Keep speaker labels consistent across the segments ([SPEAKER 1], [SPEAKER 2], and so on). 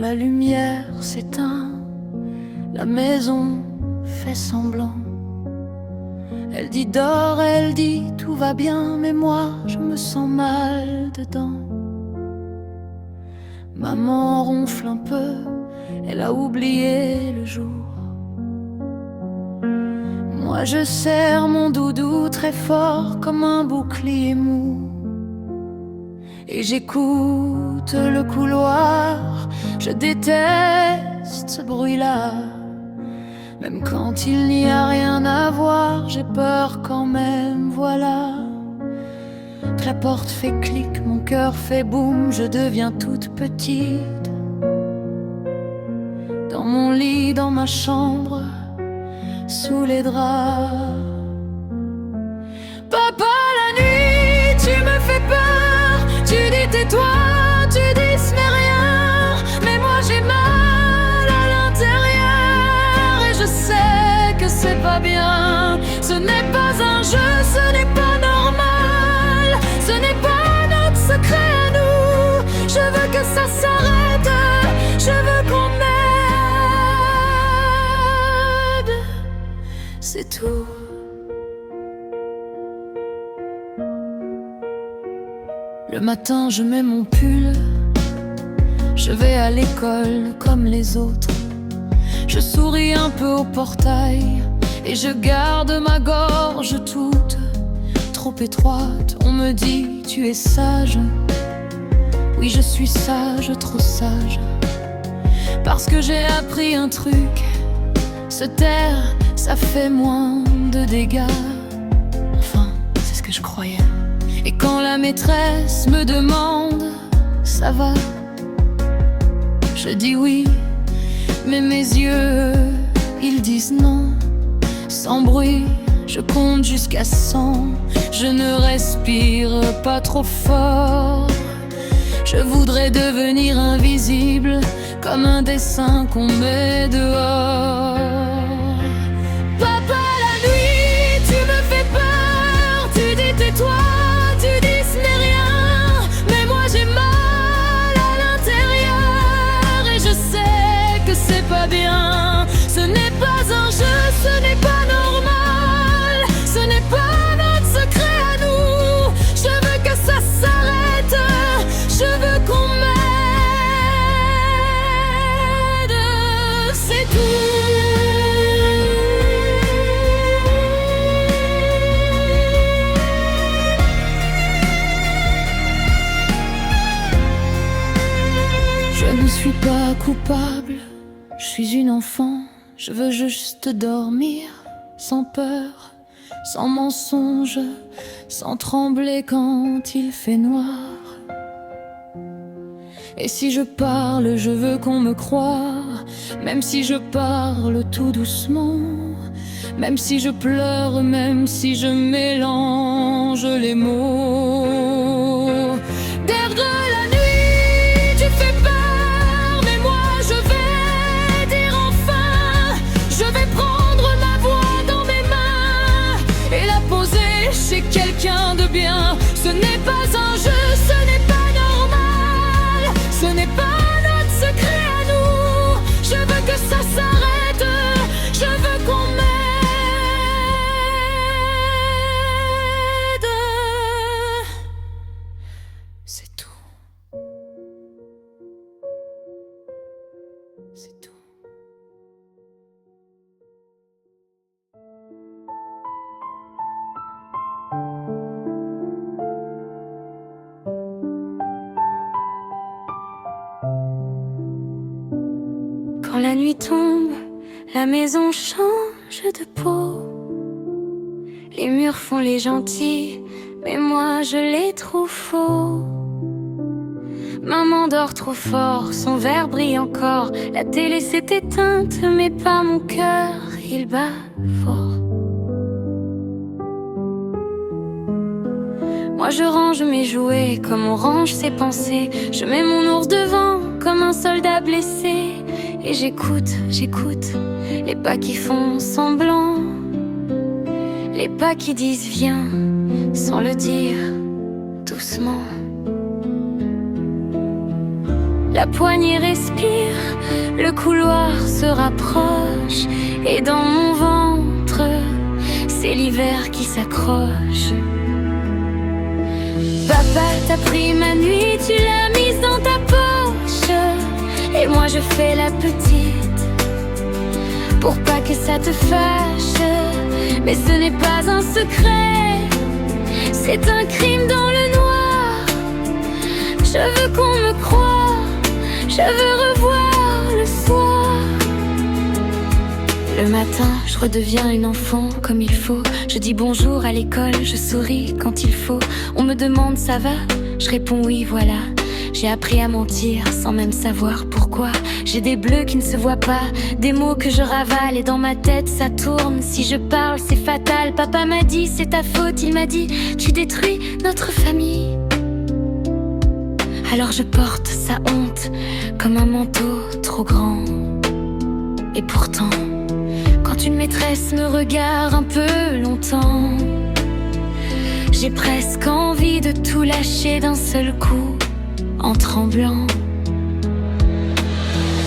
[SPEAKER 1] la lumière s'éteint, la maison fait semblant. Elle dit dors, elle dit tout va bien, mais moi je me sens mal dedans. Maman ronfle un peu, elle a oublié le jour. Moi je serre mon doudou très fort comme un bouclier mou. Et j'écoute le couloir, je déteste ce bruit-là. Même quand il n'y a rien à voir, j'ai peur quand même, voilà. Que la porte fait clic, mon cœur fait boum, je deviens toute petite. Dans mon lit, dans ma chambre, sous les draps. Papa, la nuit, tu me fais peur. Tu dis tais-toi, tu dis ce n'est rien. Mais moi j'ai mal à l'intérieur et je sais que c'est pas bien. Ce n'est pas un jeu, ce n'est pas normal. Ce n'est pas notre secret à nous. Je veux que ça s'arrête, je veux qu'on m'aide. C'est tout. Le matin je mets mon pull, je vais à l'école comme les autres. Je souris un peu au portail et je garde ma gorge toute trop étroite. On me dit tu es sage, oui je suis sage, trop sage. Parce que j'ai appris un truc, se taire ça fait moins de dégâts. Enfin c'est ce que je croyais. Et quand la maîtresse me demande ça va, je dis oui, mais mes yeux ils disent non. Sans bruit, je compte jusqu'à 100. Je ne respire pas trop fort. Je voudrais devenir invisible comme un dessin qu'on met dehors. Papa, la nuit, tu me fais peur. Tu dis tais-toi. Bien. Ce n'est pas un jeu, ce n'est pas normal. Ce n'est pas notre secret à nous. Je veux que ça s'arrête, je veux qu'on m'aide. C'est tout. Je ne suis pas coupable. Je suis une enfant, je veux juste dormir, sans peur, sans mensonge, sans trembler quand il fait noir. Et si je parle, je veux qu'on me croie, même si je parle tout doucement, même si je pleure, même si je mélange les mots. D'air de la nuit, tu fais peur. C'est quelqu'un de bien. Ce n'est pas un jeu, ce n'est pas normal. Ce n'est pas notre secret à nous. Je veux que ça s'arrête, je veux qu'on m'aide. C'est tout. C'est tout. Quand la nuit tombe, la maison change de peau. Les murs font les gentils, mais moi je les trouve faux. Maman dort trop fort, son verre brille encore. La télé s'est éteinte, mais pas mon cœur, il bat fort. Moi je range mes jouets comme on range ses pensées. Je mets mon ours devant comme un soldat blessé. Et j'écoute, j'écoute les pas qui font semblant, les pas qui disent viens sans le dire doucement. La poignée respire, le couloir se rapproche, et dans mon ventre, c'est l'hiver qui s'accroche. Papa, t'as pris ma nuit, tu l'as mise dans ta poche, et moi je fais la petite, pour pas que ça te fâche. Mais ce n'est pas un secret, c'est un crime dans le noir. Je veux qu'on me croie, je veux revoir le soir. Le matin, je redeviens une enfant comme il faut. Je dis bonjour à l'école, je souris quand il faut. On me demande ça va, je réponds oui voilà. J'ai appris à mentir sans même savoir pourquoi. J'ai des bleus qui ne se voient pas, des mots que je ravale et dans ma tête ça tourne. Si je parle c'est fatal, papa m'a dit c'est ta faute. Il m'a dit tu détruis notre famille. Alors je porte sa honte comme un manteau trop grand. Et pourtant, quand une maîtresse me regarde un peu longtemps, j'ai presque envie de tout lâcher d'un seul coup, en tremblant.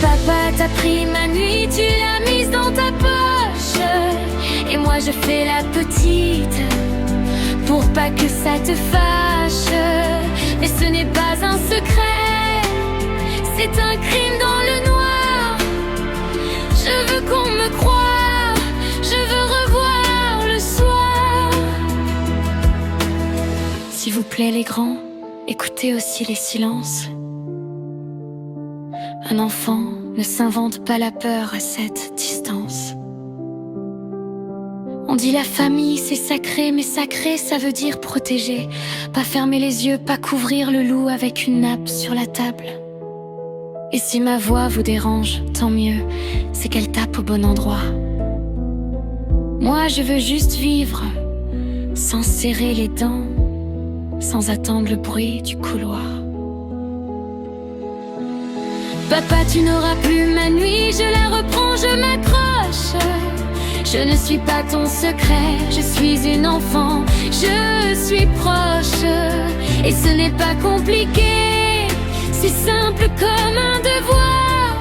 [SPEAKER 1] Papa, t'as pris ma nuit, tu l'as mise dans ta poche, et moi je fais la petite, pour pas que ça te fâche. Mais ce n'est pas un secret, c'est un crime dans le noir. Je veux qu'on me croie, je veux revoir le soir. S'il vous plaît les grands, écoutez aussi les silences. Un enfant ne s'invente pas la peur à cette distance. On dit la famille c'est sacré, mais sacré ça veut dire protéger. Pas fermer les yeux, pas couvrir le loup avec une nappe sur la table. Et si ma voix vous dérange, tant mieux, c'est qu'elle tape au bon endroit. Moi je veux juste vivre, sans serrer les dents, sans attendre le bruit du couloir. Papa, tu n'auras plus ma nuit, je la reprends, je m'accroche. Je ne suis pas ton secret, je suis une enfant, je suis proche. Et ce n'est pas compliqué, c'est simple comme un devoir.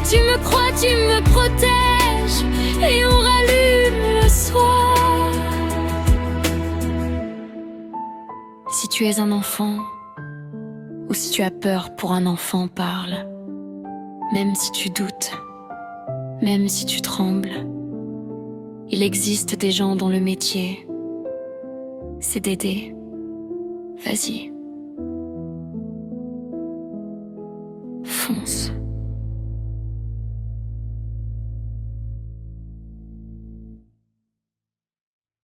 [SPEAKER 1] Tu me crois, tu me protèges, et on rallume le soir. Si tu es un enfant, ou si tu as peur pour un enfant, parle. Même si tu doutes, même si tu trembles, il existe des gens dont le métier, c'est d'aider. Vas-y.